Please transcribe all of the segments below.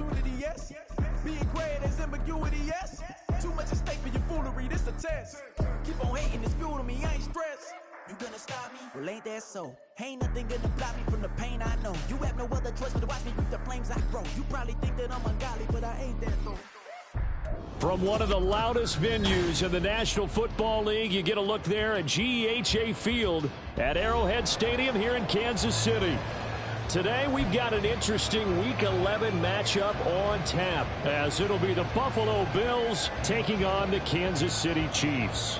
opportunity, yes. Being great as ambiguity, yes. Too much at stake for your foolery, this a test. Keep on hating, it's fuel to me, I ain't stressed. You gonna stop me? Well, ain't that so? Ain't nothing gonna block me from the pain I know. You have no other choice but to watch me reap the flames I grow. You probably think that I'm ungodly, but I ain't that though. From one of the loudest venues in the National Football League, you get a look there at GEHA Field at Arrowhead Stadium here in Kansas City. Today, we've got an interesting Week 11 matchup on tap, as it'll be the Buffalo Bills taking on the Kansas City Chiefs.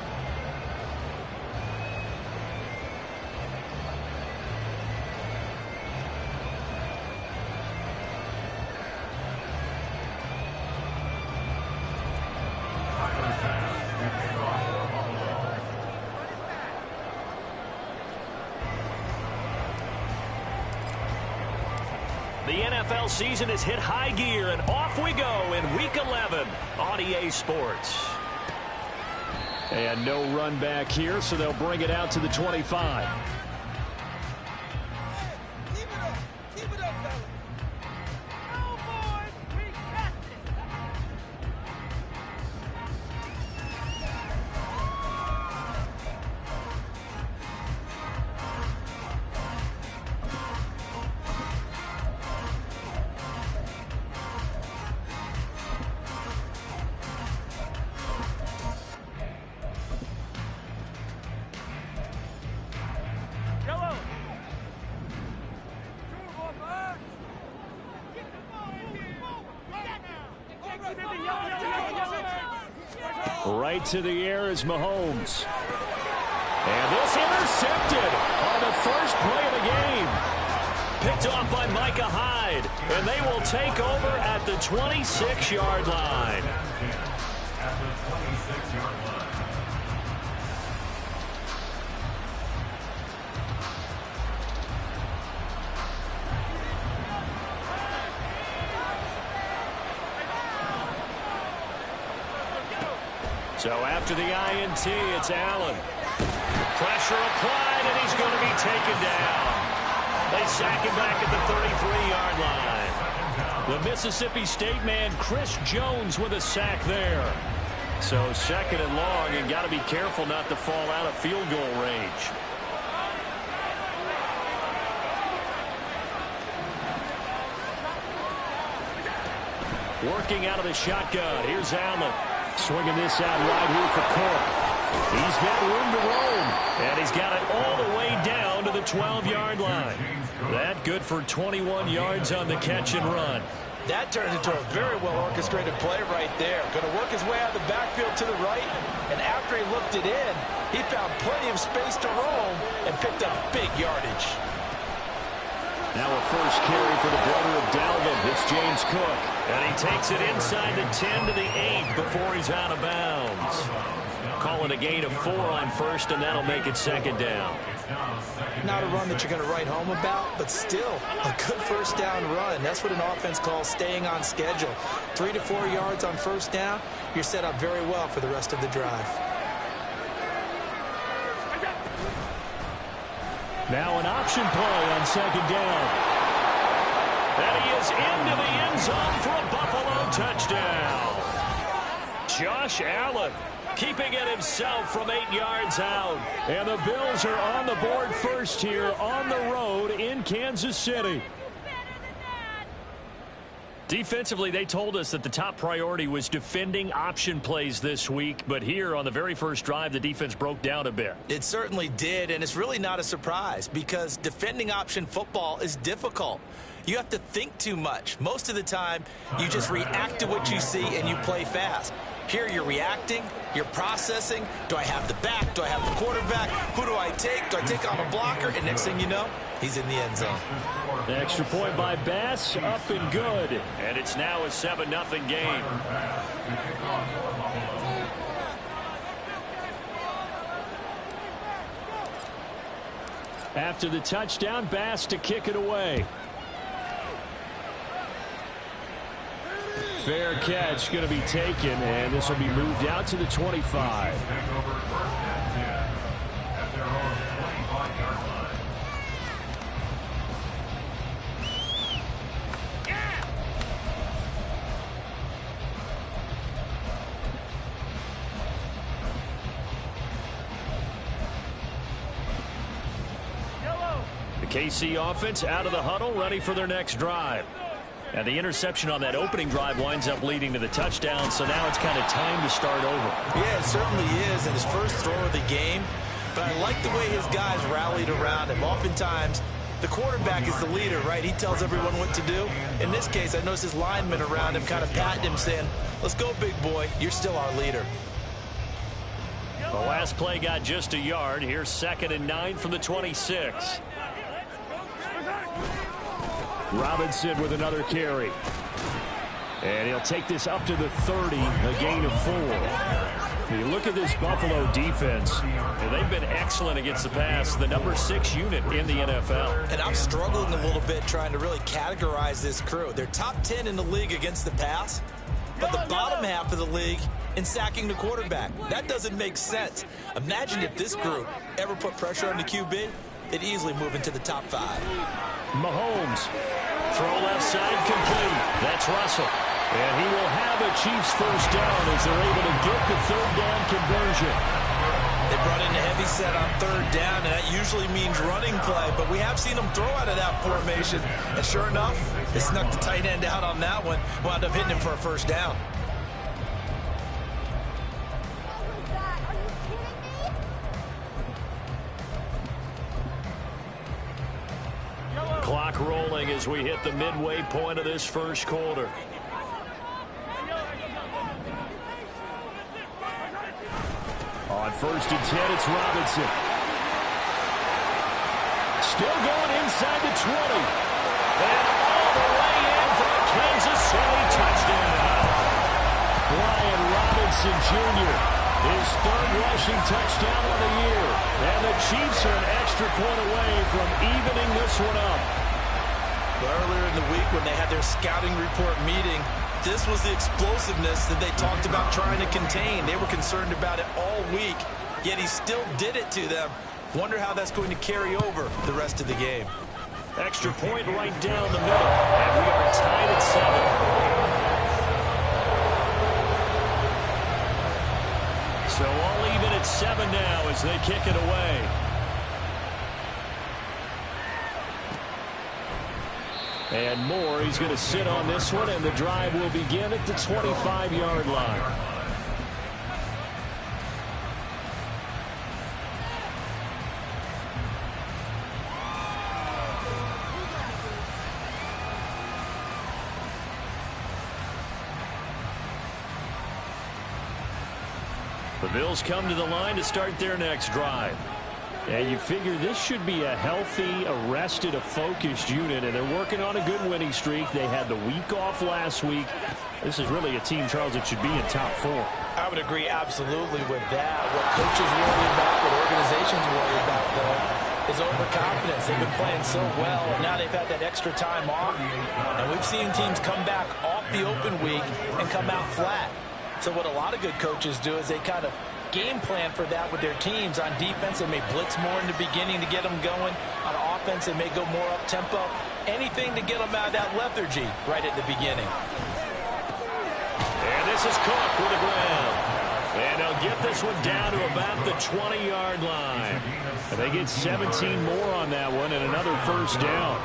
The NFL season has hit high gear, and off we go in Week 11 on EA Sports. And no run back here, so they'll bring it out to the 25. Keep it up, fellas. Oh, boys, we got this. Right to the air is Mahomes. And this intercepted on the first play of the game. Picked off by Micah Hyde. And they will take over at the 26-yard line. So after the INT, it's Allen. Pressure applied, and he's going to be taken down. They sack him back at the 33-yard line. The Mississippi State man, Chris Jones, with a sack there. So second and long, and got to be careful not to fall out of field goal range. Working out of the shotgun. Here's Allen. Swinging this out right here for Cook. He's got room to roam, and he's got it all the way down to the 12-yard line. That good for 21 yards on the catch and run. That turned into a very well-orchestrated play right there. Going to work his way out of the backfield to the right, and after he looked it in, he found plenty of space to roam and picked up big yardage. Now a first carry for the brother of Dalvin. It's James Cook. And he takes it inside the 10 to the 8 before he's out of bounds. Calling a gain of 4 on first, and that'll make it second down. Not a run that you're going to write home about, but still a good first down run. That's what an offense calls staying on schedule. 3 to 4 yards on first down, you're set up very well for the rest of the drive. Now an option play on second down. And he is into the end zone for a Buffalo touchdown. Josh Allen keeping it himself from 8 yards out. And the Bills are on the board first here on the road in Kansas City. Defensively, they told us that the top priority was defending option plays this week. But here on the very first drive, the defense broke down a bit. It certainly did, and it's really not a surprise because defending option football is difficult. You have to think too much. Most of the time, you just react to what you see and you play fast. Here you're reacting, you're processing. Do I have the back? Do I have the quarterback? Who do I take? Do I take on a blocker? And next thing you know, he's in the end zone. The extra point by Bass, up and good. And it's now a 7-0 game. After the touchdown, Bass to kick it away. Fair catch going to be taken, and this will be moved out to the 25. The KC offense out of the huddle, ready for their next drive. And the interception on that opening drive winds up leading to the touchdown, so now it's kind of time to start over. Yeah, it certainly is, and his first throw of the game. But I like the way his guys rallied around him. Oftentimes, the quarterback is the leader, right? He tells everyone what to do. In this case, I noticed his linemen around him kind of patting him, saying, let's go, big boy. You're still our leader. The last play got just a yard. Here's 2nd and 9 from the 26. Robinson with another carry. And he'll take this up to the 30, a gain of 4. When you look at this Buffalo defense, and they've been excellent against the pass, the number 6 unit in the NFL. And I'm struggling a little bit trying to really categorize this crew. They're top 10 in the league against the pass, but the bottom half of the league in sacking the quarterback. That doesn't make sense. Imagine if this group ever put pressure on the QB, they'd easily move into the top 5. Mahomes, throw left side, complete. That's Russell. And he will have a Chiefs first down as they're able to get the 3rd down conversion. They brought in a heavy set on 3rd down, and that usually means running play, but we have seen them throw out of that formation. And sure enough, they snuck the tight end out on that one, wound up hitting him for a first down. Clock rolling as we hit the midway point of this first quarter. On 1st and 10, it's Robinson. Still going inside the 20. And all the way in for a Kansas City touchdown. Brian Robinson Jr., his 3rd rushing touchdown of the year. And the Chiefs are an extra point away from evening this one up. Earlier in the week when they had their scouting report meeting, this was the explosiveness that they talked about trying to contain. They were concerned about it all week, yet he still did it to them. Wonder how that's going to carry over the rest of the game. Extra point right down the middle, and we are tied at 7. So all even at 7 now as they kick it away. And Moore, he's going to sit on this one, and the drive will begin at the 25-yard line. The Bills come to the line to start their next drive. And you figure this should be a healthy, arrested, a focused unit, and they're working on a good winning streak. They had the week off last week. This is really a team, Charles, that should be in top 4. I would agree absolutely with that. What coaches worry about, what organizations worry about, though, is overconfidence. They've been playing so well, and now they've had that extra time off. And we've seen teams come back off the open week and come out flat. So what a lot of good coaches do is they kind of game plan for that with their teams. On defense, they may blitz more in the beginning to get them going. On offense, they may go more up-tempo. Anything to get them out of that lethargy right at the beginning. And this is Cook with the ground. And they'll get this one down to about the 20-yard line. And they get 17 more on that one and another first down.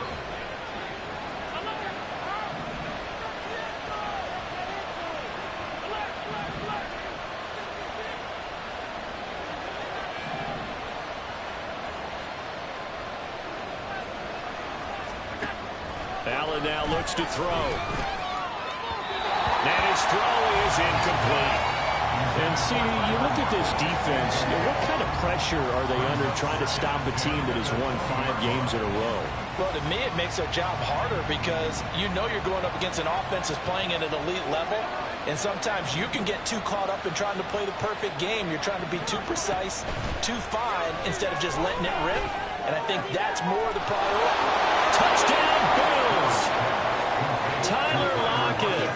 Allen now looks to throw. And his throw is incomplete. And see, you look at this defense, what kind of pressure are they under trying to stop a team that has won 5 games in a row? Well, to me, it makes their job harder because you know you're going up against an offense that's playing at an elite level. And sometimes you can get too caught up in trying to play the perfect game. You're trying to be too precise, too fine, instead of just letting it rip. And I think that's more of the priority. Touchdown, Bills! Tyler Lockett,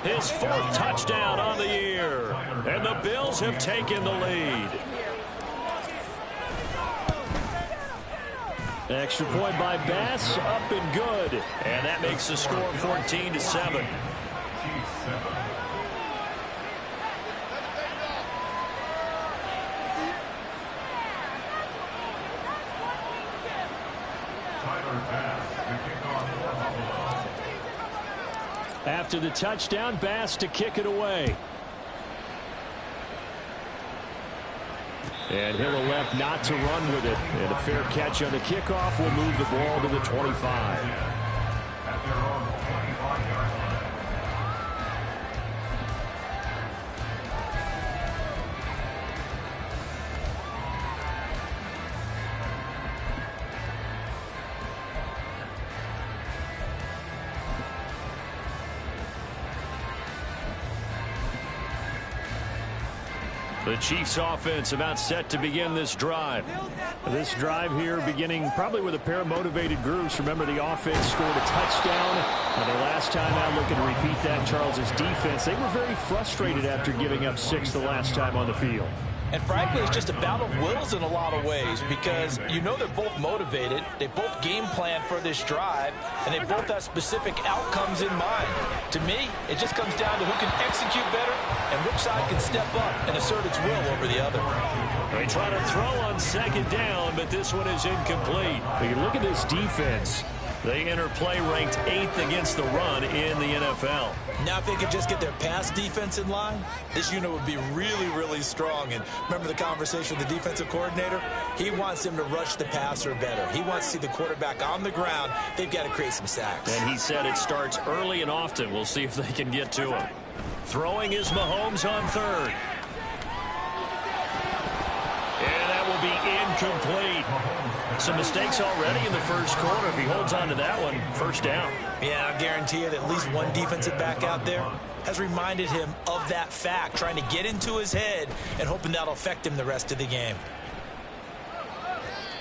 his 4th touchdown on the year. And the Bills have taken the lead. Extra point by Bass, up and good. And that makes the score 14-7. After the touchdown, Bass to kick it away. And he'll elect not to run with it. And a fair catch on the kickoff will move the ball to the 25. The Chiefs offense about set to begin this drive. This drive here beginning probably with a pair of motivated groups. Remember, the offense scored a touchdown. And their last time out, looking to repeat that, Charles's defense, they were very frustrated after giving up 6 the last time on the field. And frankly, it's just a battle of wills in a lot of ways because you know they're both motivated. They both game plan for this drive, and they both have specific outcomes in mind. To me, it just comes down to who can execute better and which side can step up and assert its will over the other. They try to throw on second down, but this one is incomplete. But you look at this defense. They enter play ranked 8th against the run in the NFL. Now, if they could just get their pass defense in line, this unit would be really, really strong. And remember the conversation with the defensive coordinator? He wants them to rush the passer better. He wants to see the quarterback on the ground. They've got to create some sacks. And he said it starts early and often. We'll see if they can get to him. Throwing is Mahomes on third. And that will be incomplete. Some mistakes already in the first quarter. If he holds on to that one, first down. Yeah, I guarantee you that at least one defensive back out there has reminded him of that fact, trying to get into his head and hoping that'll affect him the rest of the game.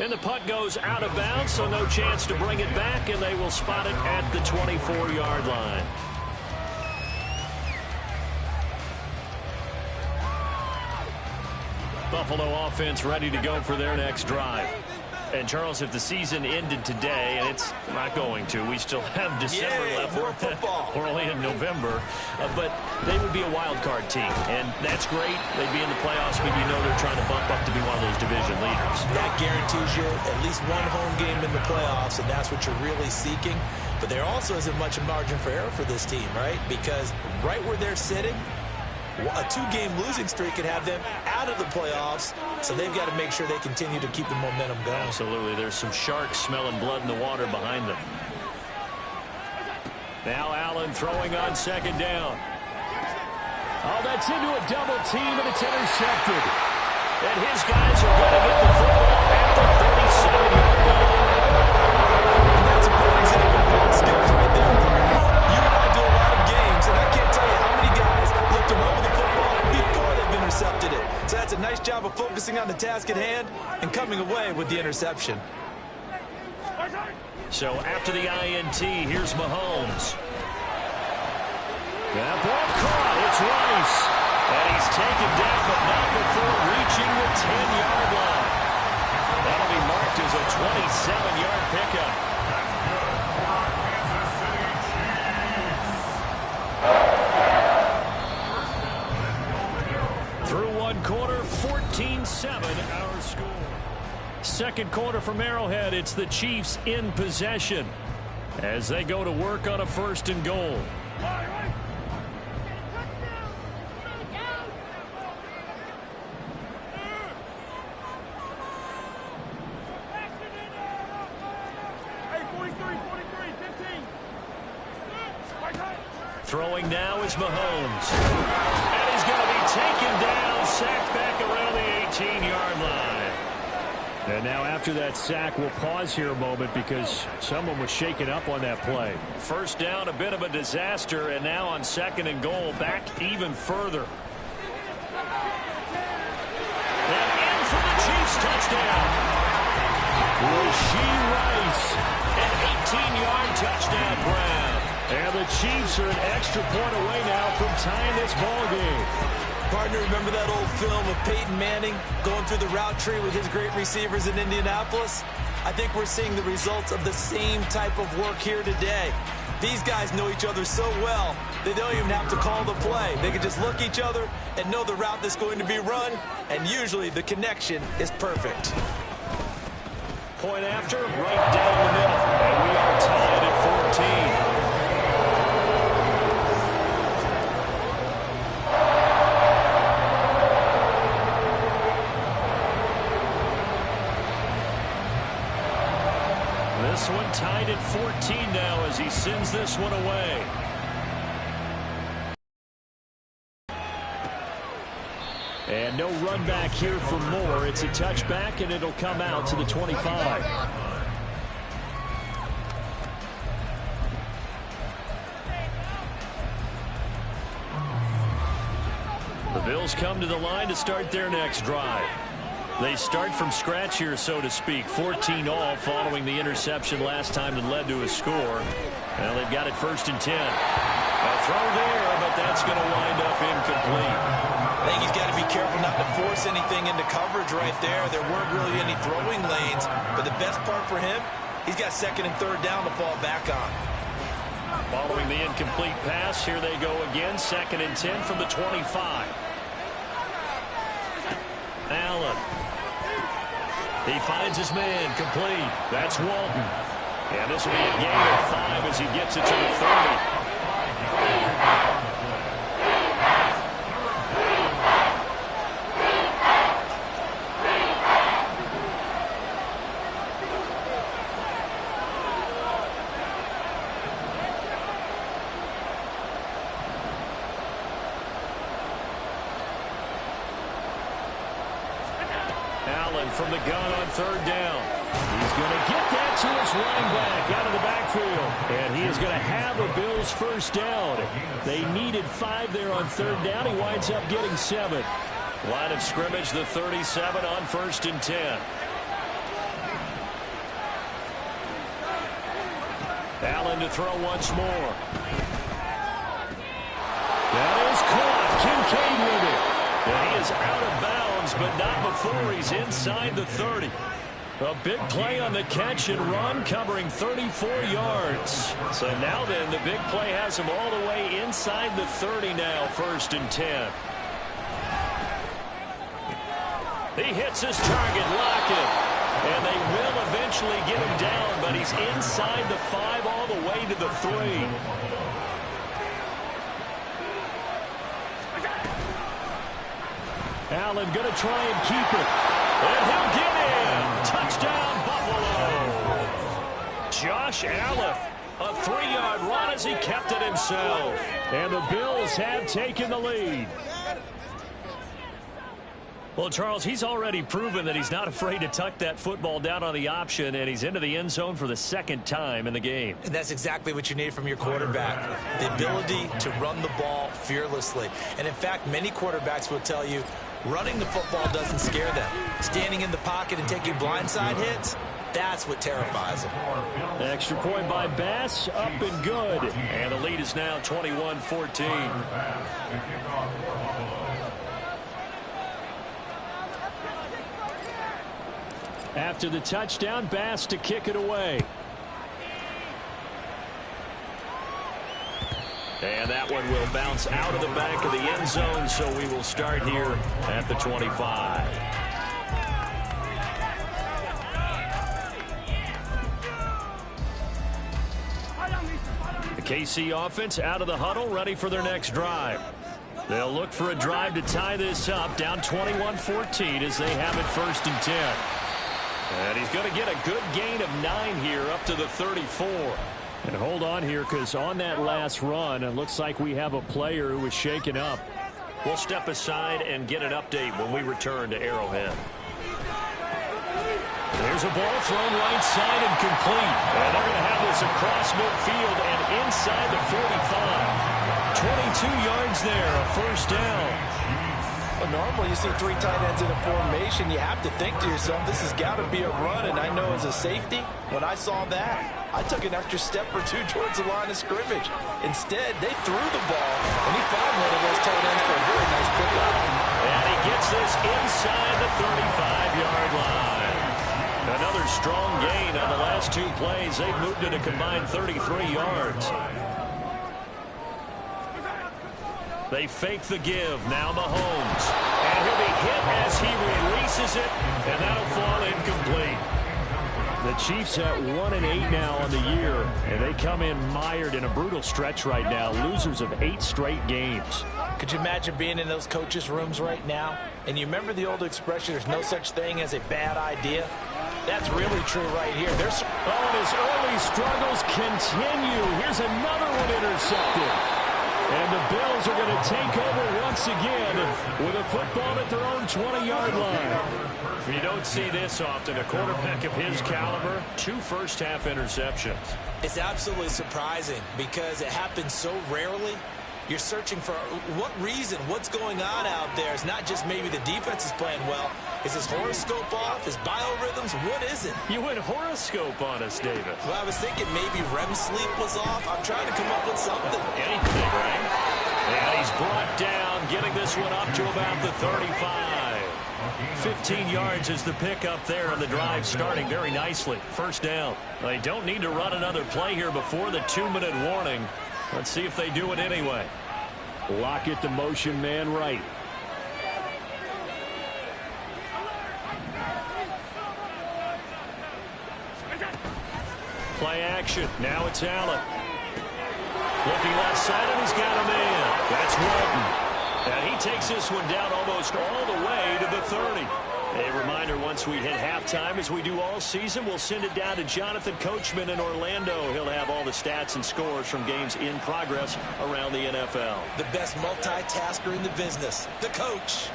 And the punt goes out of bounds, so no chance to bring it back, and they will spot it at the 24-yard line. Buffalo offense ready to go for their next drive. And, Charles, if the season ended today, and it's not going to, we still have December left. More football. We're only in November. But they would be a wild card team, and that's great. They'd be in the playoffs, but you know they're trying to bump up to be one of those division leaders. That guarantees you at least one home game in the playoffs, and that's what you're really seeking. But there also isn't much margin for error for this team, right? Because right where they're sitting, a 2-game losing streak could have them out of the playoffs, so they've got to make sure they continue to keep the momentum going. Absolutely. There's some sharks smelling blood in the water behind them. Now Allen throwing on second down. Oh, that's into a double team, and it's intercepted. And his guys are going to get the football at the 37-yard line. And that's a good example of ball skills right there, partner. You and I do a lot of games, and I can't tell you how many guys look to run with the football before they've intercepted it. So that's a nice job of focusing on the task at hand and coming away with the interception. So after the INT, here's Mahomes. That ball caught. It's Rice. And he's taken down, but not before reaching the 10-yard line. That'll be marked as a 27-yard pickup. Through one quarter, 14-7 our score. Second quarter from Arrowhead, it's the Chiefs in possession as they go to work on a 1st and goal. Throwing now is Mahomes. And he's going to be taken down, sacked back around the 18-yard line. And now after that sack, we'll pause here a moment because someone was shaken up on that play. First down, a bit of a disaster, and now on 2nd and goal, back even further. And in for the Chiefs touchdown. Rasheed Rice, an 18-yard touchdown grab. And the Chiefs are an extra point away now from tying this ball game. Partner, remember that old film of Peyton Manning going through the route tree with his great receivers in Indianapolis? I think we're seeing the results of the same type of work here today. These guys know each other so well, they don't even have to call the play. They can just look each other and know the route that's going to be run, and usually the connection is perfect. Point after, right down the middle, and we are tied at 14. This one tied at 14 now as he sends this one away. And no run back here for Moore. It's a touchback, and it'll come out to the 25. The Bills come to the line to start their next drive. They start from scratch here, so to speak. 14 all following the interception last time that led to a score. Well, they've got it 1st and 10. A throw there, but that's going to wind up incomplete. I think he's got to be careful not to force anything into coverage right there. There weren't really any throwing lanes, but the best part for him, he's got 2nd and 3rd down to fall back on. Following the incomplete pass, here they go again. 2nd and 10 from the 25. Allen. He finds his man, complete. That's Walton. And this will be a gain of 5 as he gets it to the 30. Allen from the gun on 3rd down. He's going to get that to his running back out of the backfield. And he is going to have a Bills 1st down. They needed 5 there on 3rd down. He winds up getting 7. Line of scrimmage, the 37 on 1st and 10. Allen to throw once more. That is caught. Kincaid with it. And he is out of bounds, but not before he's inside the 30. A big play on the catch and run, covering 34 yards. So now then, the big play has him all the way inside the 30 now, 1st and 10. He hits his target, Lockett. And they will eventually get him down, but he's inside the 5 all the way to the 3. Allen going to try and keep it. And he'll get in. Touchdown, Buffalo. Josh Allen, a 3-yard run as he kept it himself. And the Bills have taken the lead. Well, Charles, he's already proven that he's not afraid to tuck that football down on the option, and he's into the end zone for the 2nd time in the game. And that's exactly what you need from your quarterback, the ability to run the ball fearlessly. And, in fact, many quarterbacks will tell you running the football doesn't scare them. Standing in the pocket and taking blindside hits, that's what terrifies them. Extra point by Bass, up and good. And the lead is now 21-14. After the touchdown, Bass to kick it away. And that one will bounce out of the back of the end zone, so we will start here at the 25. The KC offense out of the huddle, ready for their next drive. They'll look for a drive to tie this up, down 21-14 as they have it 1st and 10. And he's going to get a good gain of 9 here up to the 34. And hold on here, because on that last run, it looks like we have a player who was shaken up. We'll step aside and get an update when we return to Arrowhead. There's a ball thrown right side and complete. And they're going to have this across midfield and inside the 45. 22 yards there, a 1st down. Well, normally you see 3 tight ends in a formation. You have to think to yourself, this has got to be a run. And I know as a safety, when I saw that, I took an extra step or 2 towards the line of scrimmage. Instead, they threw the ball, and he found one of those tight ends for a very nice pickup. And he gets this inside the 35-yard line. Another strong gain on the last 2 plays. They've moved it a combined 33 yards. They fake the give. Now Mahomes. And he'll be hit as he releases it, and that'll fall incomplete. The Chiefs at 1-8 now on the year, and they come in mired in a brutal stretch right now, losers of 8 straight games. Could you imagine being in those coaches' rooms right now? And you remember the old expression, there's no such thing as a bad idea? That's really true right here. And his early struggles continue. Here's another one intercepted. And the Bills are going to take over once again with a football at their own 20-yard line. You don't see this often. A quarterback of his caliber, 2 first-half interceptions. It's absolutely surprising because it happens so rarely. You're searching for what reason, what's going on out there. It's not just maybe the defense is playing well. Is his horoscope off? His biorhythms? What is it? You went horoscope on us, David. Well, I was thinking maybe REM sleep was off. I'm trying to come up with something. Anything, right? And he's brought down, getting this one up to about the 35. 15 yards is the pickup there, and the drive starting very nicely. First down. They don't need to run another play here before the 2-minute warning. Let's see if they do it anyway. Lockett the motion man right. Play action. Now it's Allen. Looking left side, and he's got a man. That's Walton. And he takes this one down almost all the way to the 30. A reminder, once we hit halftime, as we do all season, we'll send it down to Jonathan Coachman in Orlando. He'll have all the stats and scores from games in progress around the NFL. The best multitasker in the business, the coach.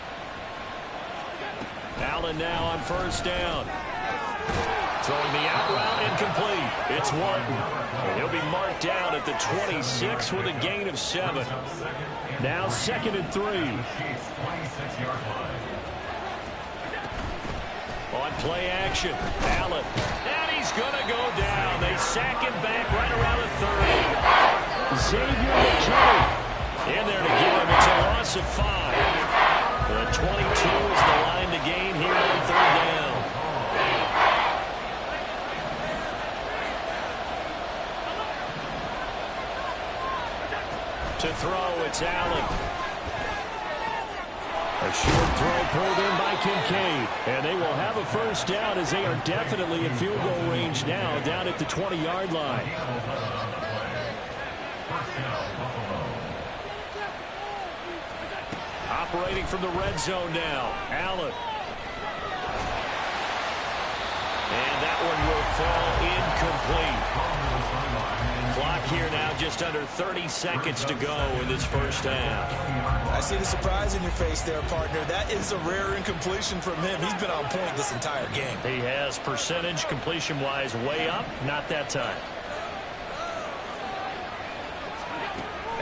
Allen now on first down. Throwing the out route, incomplete. It's Walton. And he'll be marked down at the 26 with a gain of 7. Now 2nd and 3. On play action, Allen. And he's going to go down. They sack him back right around the 30. Xavier McKinney in there to get him. It's a loss of 5. The 22 is the line to gain here on 3rd down. To throw, it's Allen. A short throw pulled in by Kincaid. And they will have a first down as they are definitely in field goal range now down at the 20-yard line. Operating from the red zone now, Allen. And that one will fall incomplete. Clock here now just under 30 seconds to go in this first half. I see the surprise in your face there, partner. That is a rare incompletion from him. He's been on point this entire game. He has percentage completion-wise way up. Not that time.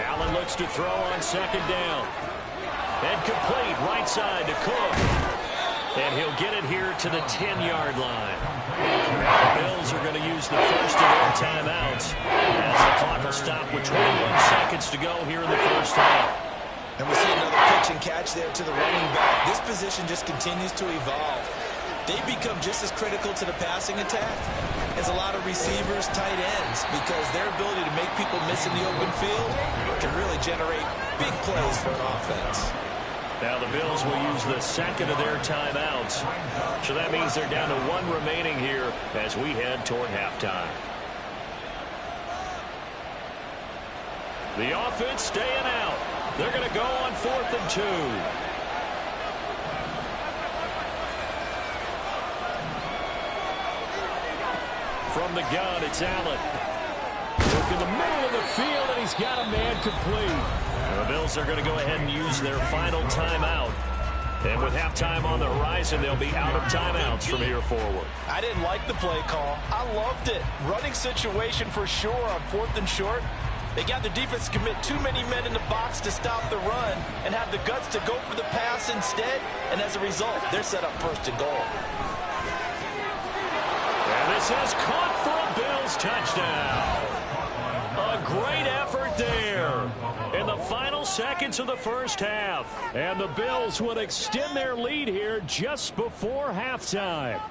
Allen looks to throw on 2nd down. And complete right side to Cook. And he'll get it here to the 10-yard line. Now the Bills are going to use the first of their timeouts as the clock will stop with 21 seconds to go here in the first half. And we see another pitch and catch there to the running back. This position just continues to evolve. They become just as critical to the passing attack as a lot of receivers, tight ends, because their ability to make people miss in the open field can really generate big plays for an offense. Now the Bills will use the 2nd of their timeouts. So that means they're down to 1 remaining here as we head toward halftime. The offense staying out. They're going to go on 4th and 2. From the gun, it's Allen. Look in the middle of the field, and he's got a man complete. The Bills are going to go ahead and use their final timeout. And with halftime on the horizon, they'll be out of timeouts from here forward. I didn't like the play call. I loved it. Running situation for sure on 4th and short. They got the defense to commit too many men in the box to stop the run and have the guts to go for the pass instead. And as a result, they're set up 1st and goal. And this is caught for a Bills touchdown. A great effort there in the final seconds of the first half. And the Bills would extend their lead here just before halftime.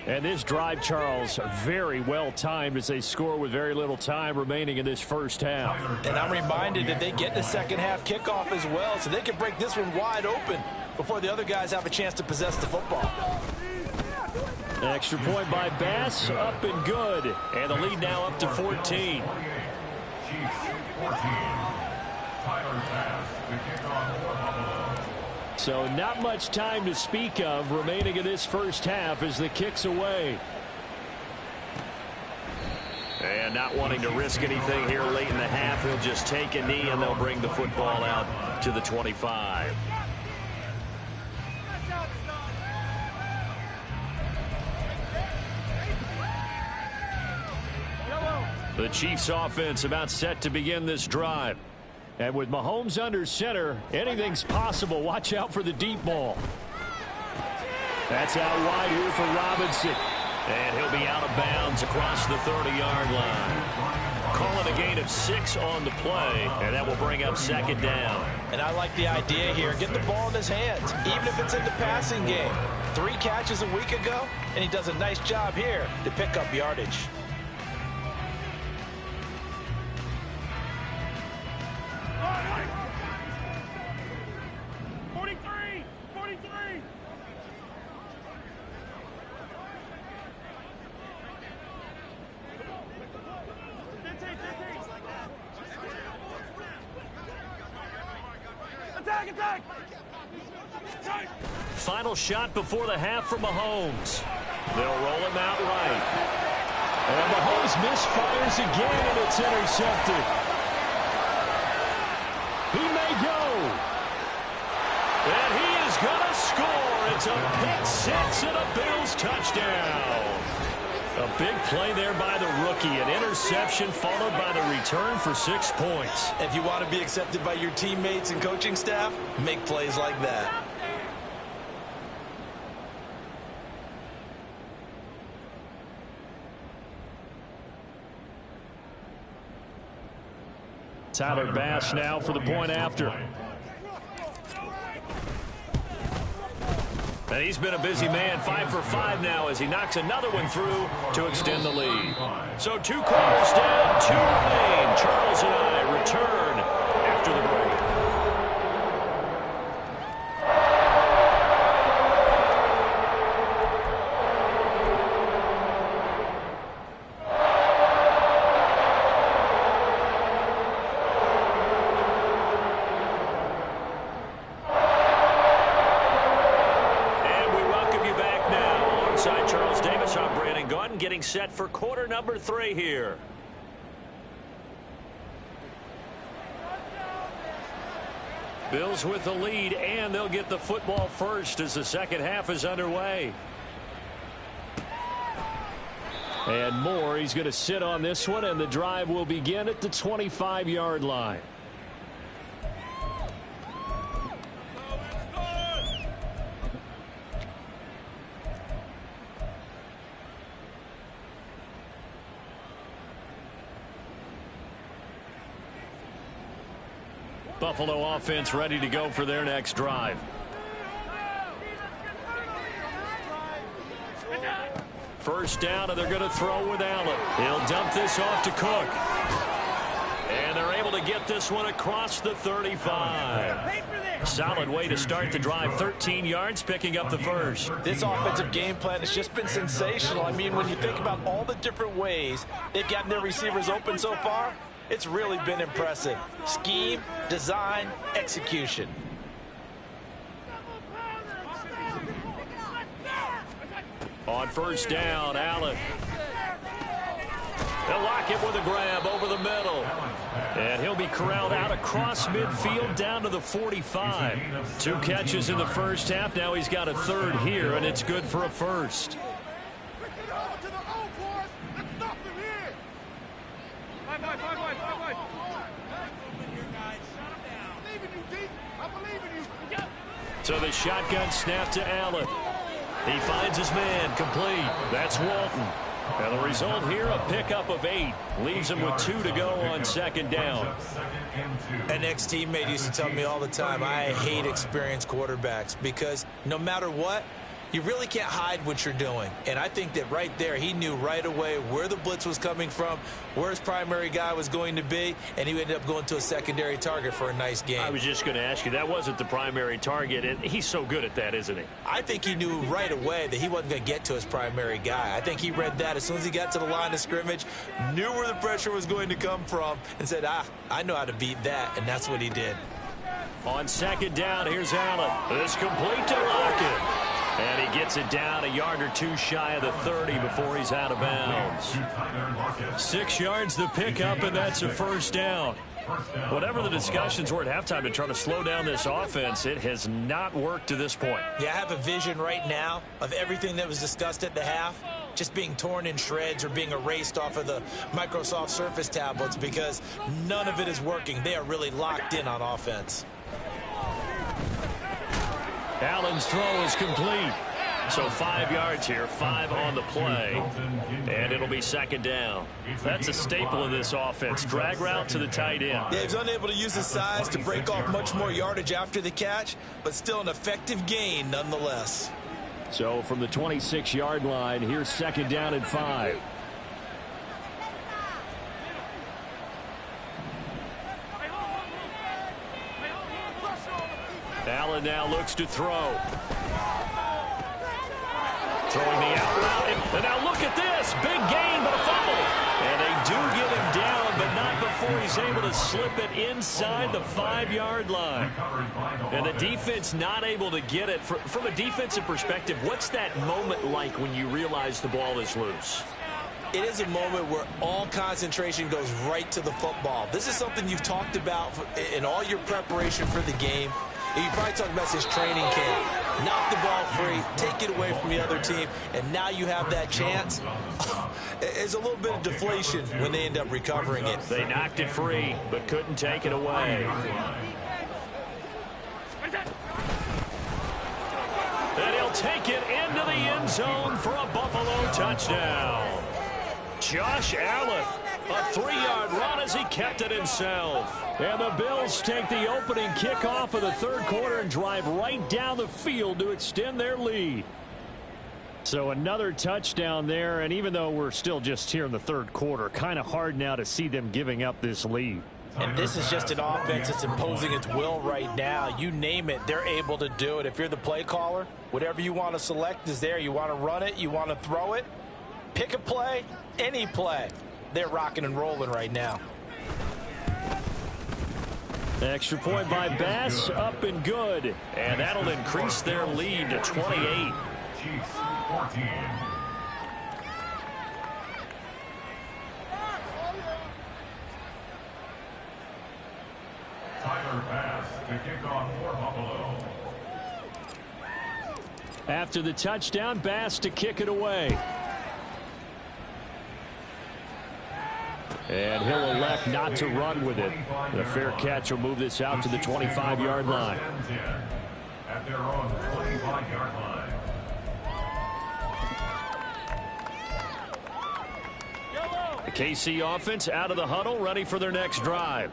And this drive, Charles, very well timed as they score with very little time remaining in this first half. And I'm reminded that they get the second half kickoff as well, so they can break this one wide open before the other guys have a chance to possess the football. Extra point by Bass, up and good. And the lead now up to 14. So not much time to speak of remaining in this first half as the kick's away. And not wanting to risk anything here late in the half, he'll just take a knee and they'll bring the football out to the 25. The Chiefs offense about set to begin this drive. And with Mahomes under center, anything's possible. Watch out for the deep ball. That's out wide here for Robinson. And he'll be out of bounds across the 30-yard line. Call it a gain of 6 on the play, and that will bring up second down. And I like the idea here. Get the ball in his hands, even if it's in the passing game. 3 catches a week ago, and he does a nice job here to pick up yardage. Final shot before the half from Mahomes. They'll roll him out right. And Mahomes misfires again, and it's intercepted. He may go. And he is going to score. It's a pick 6 and a Bills touchdown. A big play there by the rookie. An interception followed by the return for 6 points. If you want to be accepted by your teammates and coaching staff, make plays like that. Tyler Bass now for the point after. And he's been a busy man, 5 for 5 now as he knocks another one through to extend the lead. So 2 quarters down, 2 remain. Charles and I return after the break. Getting set for quarter number 3 here. Bills with the lead, and they'll get the football first as the second half is underway. And Moore, he's going to sit on this one, and the drive will begin at the 25-yard line. Buffalo offense ready to go for their next drive. First down, and they're going to throw with Allen. He'll dump this off to Cook. And they're able to get this one across the 35. Solid way to start the drive. 13 yards, picking up the first. This offensive game plan has just been sensational. I mean, when you think about all the different ways they've gotten their receivers open so far, it's really been impressive. Scheme, design, execution. On first down, Allen. They'll lock it with a grab over the middle. And he'll be corralled out across midfield down to the 45. 2 catches in the first half. Now he's got a third here, and it's good for a first. So the shotgun snap to Allen. He finds his man, complete. That's Walton. And the result here, a pickup of 8. Leaves him with 2 to go on second down. An ex-teammate used to tell me all the time, I hate experienced quarterbacks because no matter what, you really can't hide what you're doing. And I think that right there, he knew right away where the blitz was coming from, where his primary guy was going to be, and he ended up going to a secondary target for a nice game. I was just going to ask you, that wasn't the primary target, and he's so good at that, isn't he? I think he knew right away that he wasn't going to get to his primary guy. I think he read that as soon as he got to the line of scrimmage, knew where the pressure was going to come from, and said, I know how to beat that, and that's what he did. On second down, here's Allen. This complete to Lockett. And he gets it down a yard or two shy of the 30 before he's out of bounds. 6 yards the pickup, and that's a first down. Whatever the discussions were at halftime to try to slow down this offense, it has not worked to this point. Yeah, I have a vision right now of everything that was discussed at the half just being torn in shreds or being erased off of the Microsoft Surface tablets because none of it is working. They are really locked in on offense. Allen's throw is complete. So 5 yards here, 5 on the play, and it'll be second down. That's a staple of this offense. Drag route to the tight end. Yeah, he's unable to use his size to break off much more yardage after the catch, but still an effective gain nonetheless. So from the 26-yard line, here's second down and 5. Allen now looks to throw. Throwing the out route, and now look at this. Big gain, but a fumble. And they do get him down, but not before he's able to slip it inside the 5-yard line. And the defense not able to get it. From a defensive perspective, what's that moment like when you realize the ball is loose? It is a moment where all concentration goes right to the football. This is something you've talked about in all your preparation for the game. You probably talked about since training camp. Knock the ball free, take it away from the other team, and now you have that chance. It's a little bit of deflation when they end up recovering it. They knocked it free, but couldn't take it away. And he'll take it into the end zone for a Buffalo touchdown. Josh Allen, a 3-yard run as he kept it himself. And the Bills take the opening kickoff of the third quarter and drive right down the field to extend their lead. So another touchdown there, and even though we're still just here in the third quarter, kind of hard now to see them giving up this lead. And this is just an offense that's imposing its will right now. You name it, they're able to do it. If you're the play caller, whatever you want to select is there. You want to run it, you want to throw it, pick a play, any play. They're rocking and rolling right now. Extra point by Bass, up and good. And that'll increase their lead to 28. Chiefs 14. Tyler Bass to kick off for Buffalo. After the touchdown, Bass to kick it away. And he'll elect not to run with it. The fair catch will move this out to the 25-yard line. At their own 25-yard line. The KC offense out of the huddle, ready for their next drive.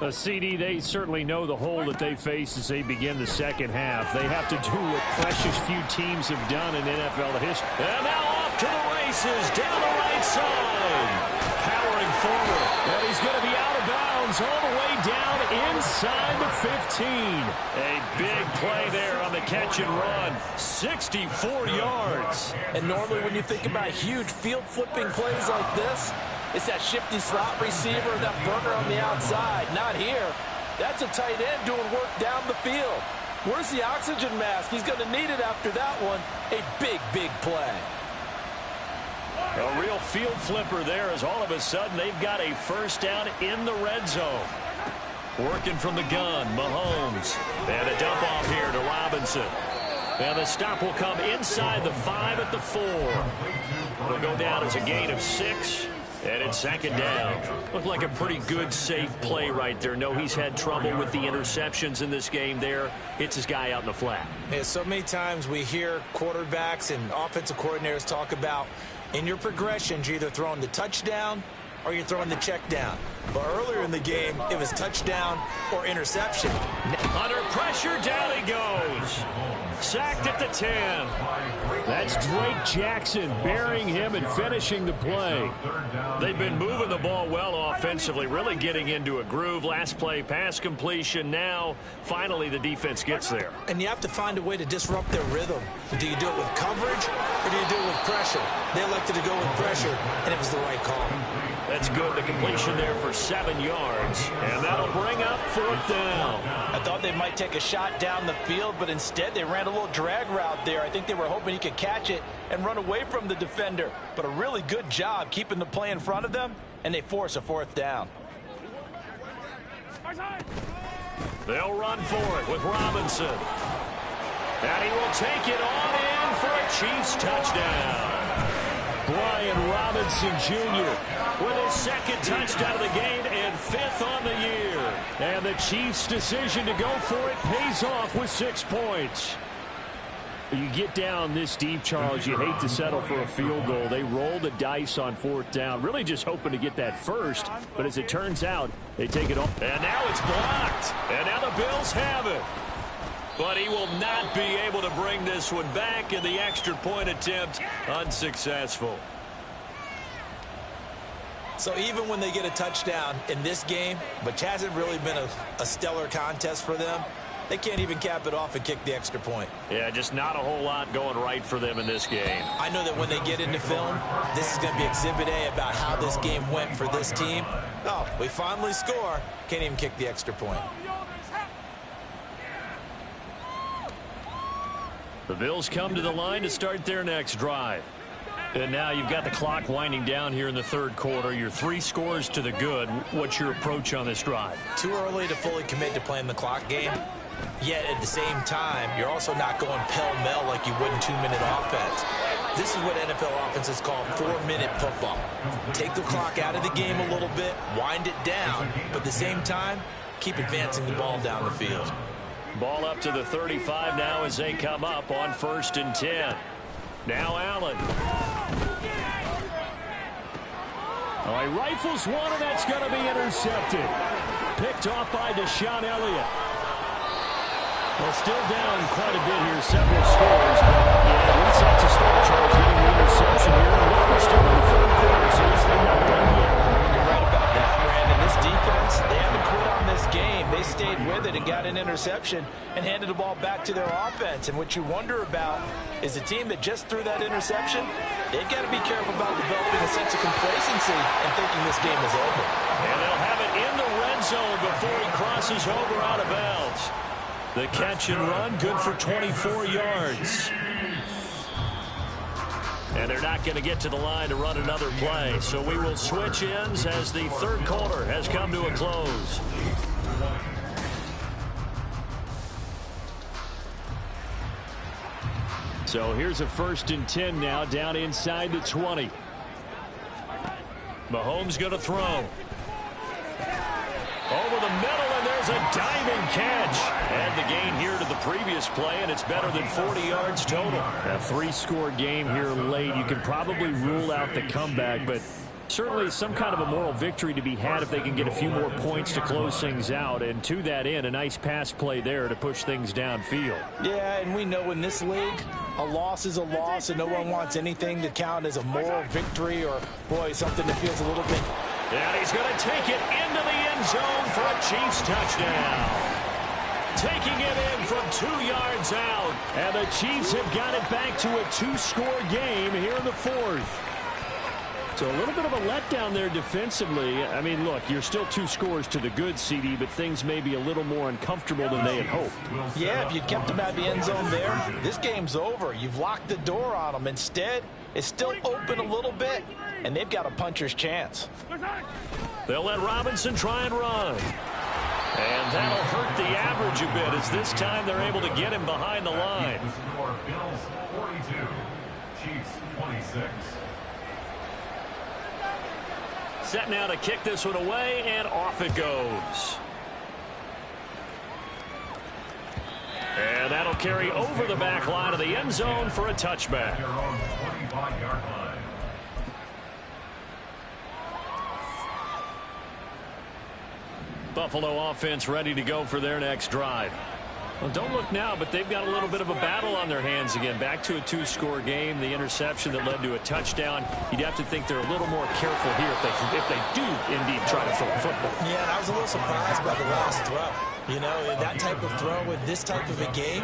A CD, they certainly know the hole that they face as they begin the second half. They have to do what precious few teams have done in NFL history. And now off to the races, down the right side. Powering forward, and he's going to be out of bounds all the way down inside the 15. A big play there on the catch and run, 64 yards. And normally when you think about huge field flipping plays like this, it's that shifty slot receiver, that burner on the outside. Not here. That's a tight end doing work down the field. Where's the oxygen mask? He's going to need it after that one. A big, big play. A real field flipper there as all of a sudden they've got a first down in the red zone. Working from the gun, Mahomes. And a dump off here to Robinson. And the stop will come inside the 5 at the 4. It'll go down as a gain of 6. And it's second down. Looked like a pretty good, safe play right there. No, he's had trouble with the interceptions in this game there. Hits his guy out in the flat. Yeah, so many times we hear quarterbacks and offensive coordinators talk about in your progressions, you're either throwing the touchdown or you're throwing the check down. But earlier in the game, it was touchdown or interception. Under pressure, down he goes. Sacked at the 10. That's Drake Jackson burying him and finishing the play. They've been moving the ball well offensively, really getting into a groove. Last play, pass completion. Now, finally, the defense gets there. And you have to find a way to disrupt their rhythm. Do you do it with coverage or do you do it with pressure? They elected to go with pressure, and it was the right call. That's good. The completion there for 7 yards. And that'll bring up 4th down. I thought they might take a shot down the field, but instead they ran a little drag route there. I think they were hoping he could catch it and run away from the defender. But a really good job keeping the play in front of them, and they force a 4th down. They'll run for it with Robinson. And he will take it on in for a Chiefs touchdown. Brian Robinson Jr. with his 2nd touchdown of the game and 5th on the year. And the Chiefs' decision to go for it pays off with 6 points. You get down this deep, Charles, you hate to settle for a field goal. They roll the dice on 4th down, really just hoping to get that first. But as it turns out, they take it off. And now it's blocked. And now the Bills have it. But he will not be able to bring this one back, and the extra point attempt unsuccessful. So even when they get a touchdown in this game, which hasn't really been a stellar contest for them, they can't even cap it off and kick the extra point. Yeah, just not a whole lot going right for them in this game. I know that when they get into film, this is going to be Exhibit A about how this game went for this team. Oh, we finally score. Can't even kick the extra point. The Bills come to the line to start their next drive. And now you've got the clock winding down here in the 3rd quarter. You're 3 scores to the good. What's your approach on this drive? Too early to fully commit to playing the clock game. Yet at the same time, you're also not going pell-mell like you would in 2-minute offense. This is what NFL offenses call 4-minute football. Take the clock out of the game a little bit, wind it down, but at the same time, keep advancing the ball down the field. Ball up to the 35 now as they come up on 1st and 10. Now Allen. Oh, he rifles one, and that's going to be intercepted. Picked off by Deshaun Elliott. Well, still down quite a bit here, several scores. But yeah, one set to start, Charles, getting the interception here. And we're still in the 3rd quarter, so this thing not done yet. You're right about that, Brandon. This defense, they haven't quit on this game. They stayed with it and got an interception and handed the ball back to their offense. And what you wonder about is a team that just threw that interception, they've got to be careful about developing a sense of complacency and thinking this game is over. And they'll have it in the red zone before he crosses over out of bounds. The catch and run, good for 24 yards. And they're not going to get to the line to run another play. So we will switch ends as the 3rd quarter has come to a close. So here's a 1st and 10 now, down inside the 20. Mahomes going to throw. Over the middle, and there's a diving catch. And the gain here to the previous play, and it's better than 40 yards total. A 3-score game here late. You can probably rule out the comeback, but certainly some kind of a moral victory to be had if they can get a few more points to close things out. And to that end, a nice pass play there to push things downfield. Yeah, and we know in this league, a loss is a loss, and no one wants anything to count as a moral victory or, boy, something that feels a little bit. And he's going to take it into the end zone for a Chiefs touchdown. Taking it in from 2 yards out. And the Chiefs have got it back to a 2-score game here in the 4th. So a little bit of a letdown there defensively. I mean, look, you're still 2 scores to the good, CD, but things may be a little more uncomfortable than they had hoped. Yeah, if you kept them at the end zone there, this game's over. You've locked the door on them. Instead, it's still open a little bit, and they've got a puncher's chance. They'll let Robinson try and run. And that'll hurt the average a bit as this time they're able to get him behind the line. Bills 42, Chiefs 26. Set now to kick this one away, and off it goes. And that'll carry over the back line of the end zone for a touchback. Their own 25-yard line. Buffalo offense ready to go for their next drive. Well, don't look now, but they've got a little bit of a battle on their hands again. Back to a 2-score game. The interception that led to a touchdown. You'd have to think they're a little more careful here if they do indeed try to throw a football. Yeah, and I was a little surprised by the last throw. You know, that type of throw with this type of a game,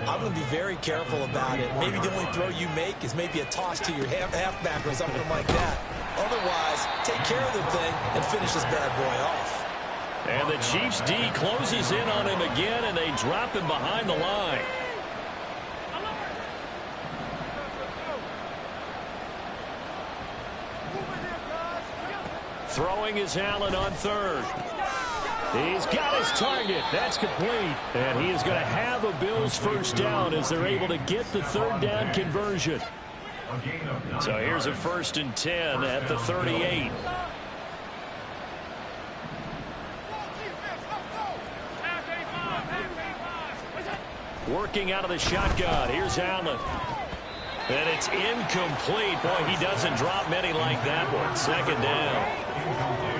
I'm going to be very careful about it. Maybe the only throw you make is maybe a toss to your halfback or something like that. Otherwise, take take care of the thing and finish this bad boy off. And the Chiefs D closes in on him again, and they drop him behind the line. Throwing is Allen on third. He's got his target. That's complete. And he is going to have a Bills first down as they're able to get the third down conversion. So here's a 1st and 10 at the 38. Working out of the shotgun. Here's Allen. And it's incomplete. Boy, he doesn't drop many like that one. 2nd down.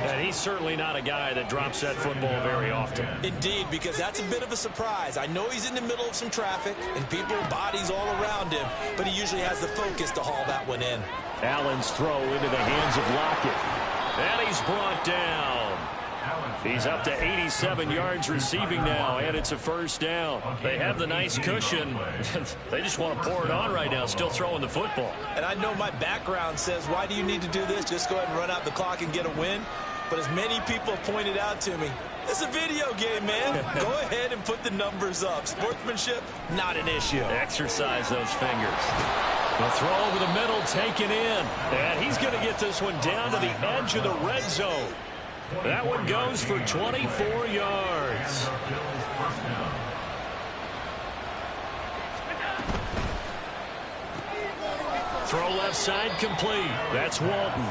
And he's certainly not a guy that drops that football very often. Indeed, because that's a bit of a surprise. I know he's in the middle of some traffic and people, bodies all around him, but he usually has the focus to haul that one in. Allen's throw into the hands of Lockett. And he's brought down. He's up to 87 yards receiving now, and it's a 1st down. They have the nice cushion. They just want to pour it on right now, still throwing the football. And I know my background says, why do you need to do this? Just go ahead and run out the clock and get a win. But as many people have pointed out to me, it's a video game, man. Go ahead and put the numbers up. Sportsmanship, not an issue. Exercise those fingers. The throw over the middle taken in. And he's going to get this one down to the edge of the red zone. That one goes for 24 yards. Throw left side complete. That's Walton.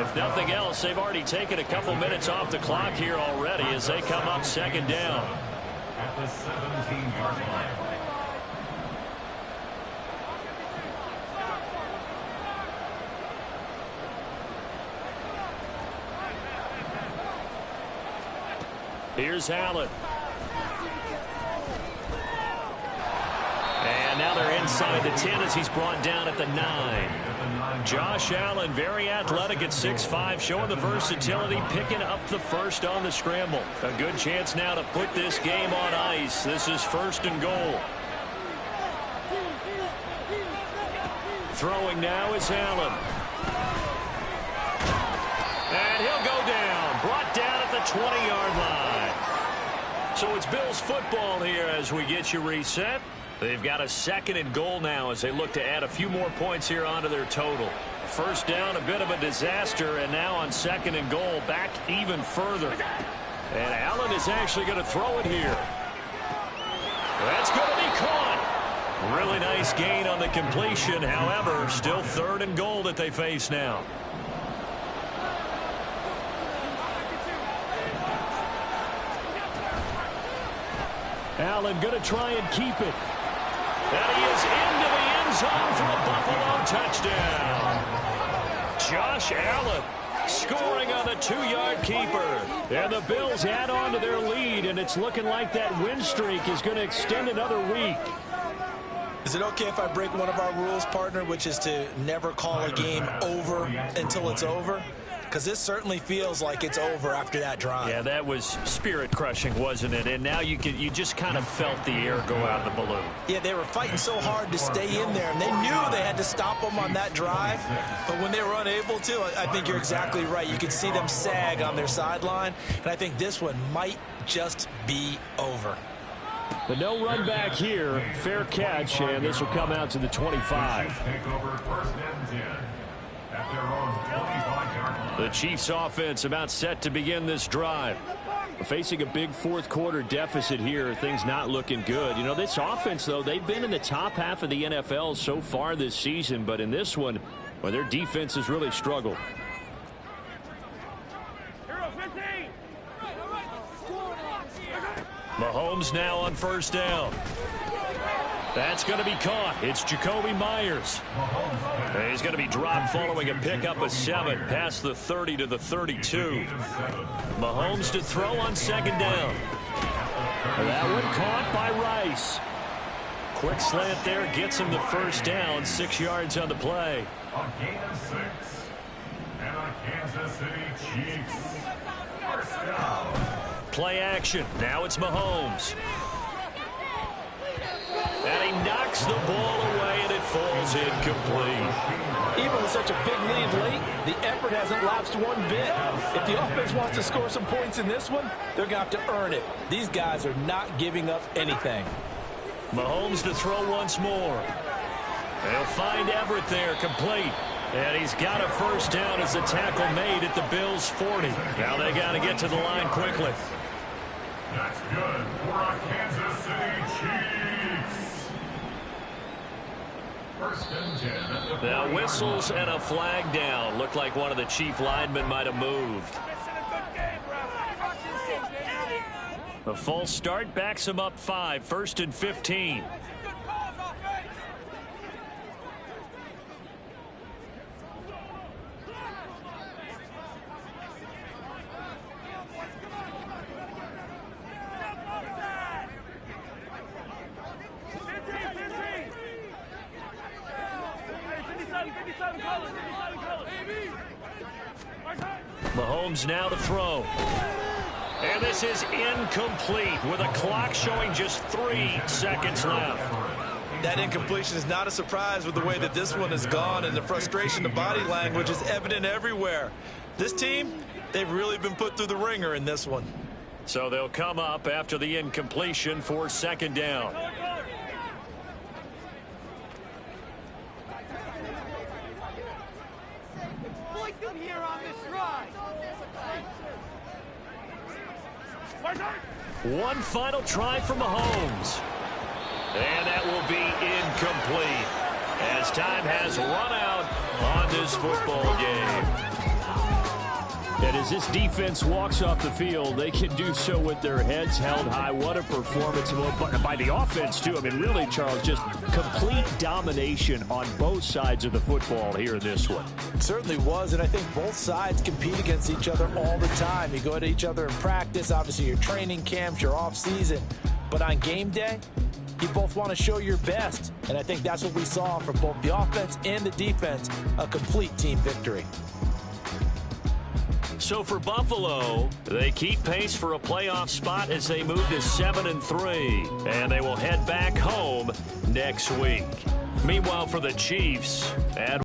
If nothing else, they've already taken a couple minutes off the clock here already as they come up 2nd down. At the 17-yard line. Here's Allen. And now they're inside the 10 as he's brought down at the 9. Josh Allen, very athletic at 6'5", showing the versatility, picking up the first on the scramble. A good chance now to put this game on ice. This is 1st and goal. Throwing now is Allen. And he'll go down. Brought down at the 20-yard line. So it's Bills football here as we get you reset. They've got a 2nd and goal now as they look to add a few more points here onto their total. 1st down, a bit of a disaster, and now on 2nd and goal, back even further. And Allen is actually going to throw it here. That's going to be caught. Really nice gain on the completion. However, still 3rd and goal that they face now. Allen going to try and keep it. And he is into the end zone for a Buffalo touchdown. Josh Allen scoring on the 2-yard keeper. And the Bills add on to their lead, and it's looking like that win streak is going to extend another week. Is it okay if I break one of our rules, partner, which is to never call a game over until it's over? Because this certainly feels like it's over after that drive. Yeah, that was spirit-crushing, wasn't it? And now you just kind of felt the air go out of the balloon. Yeah, they were fighting so hard to stay in there, and they knew they had to stop them on that drive. But when they were unable to, I think you're exactly right. You could see them sag on their sideline, and I think this one might just be over. The no run back here, fair catch, and this will come out to the 25. Take over 1st and 10 at their own 25-yard line. The Chiefs offense about set to begin this drive. Facing a big fourth-quarter deficit here, things not looking good. You know, this offense, though, they've been in the top half of the NFL so far this season, but in this one, well, their defense has really struggled. Mahomes now on 1st down. That's going to be caught. It's Jacoby Myers. He's going to be dropped following a pickup of 7 past the 30 to the 32. Mahomes to throw on 2nd down. That one caught by Rice. Quick slant there gets him the 1st down. 6 yards on the play. A gain of 6. And a Kansas City Chiefs 1st down. Play action. Now it's Mahomes. And he knocks the ball away, and it falls incomplete. Even with such a big lead late, the effort hasn't lapsed one bit. If the offense wants to score some points in this one, they're going to have to earn it. These guys are not giving up anything. Mahomes to throw once more. They'll find Everett there, complete. And he's got a first down as the tackle made at the Bills' 40. Now they got to get to the line quickly. That's good for our Kansas City Chiefs. First and 10 at the 40. Now whistles and a flag down. Looked like one of the Chief linemen might have moved. The false start backs him up 5. First and 15. Mahomes now to throw. And this is incomplete with a clock showing just 3 seconds left. That incompletion is not a surprise with the way that this one has gone, and the frustration, the body language is evident everywhere. This team, they've really been put through the ringer in this one. So they'll come up after the incompletion for second down. One final try for Mahomes. And that will be incomplete as time has run out on this football game. And as this defense walks off the field, they can do so with their heads held high. What a performance by the offense, too. I mean, really, Charles, just complete domination on both sides of the football here in this one. It certainly was, and I think both sides compete against each other all the time. You go at each other in practice, obviously your training camps, your off-season. But on game day, you both want to show your best, and I think that's what we saw from both the offense and the defense, a complete team victory. So for Buffalo, they keep pace for a playoff spot as they move to 7-3, and they will head back home next week. Meanwhile, for the Chiefs,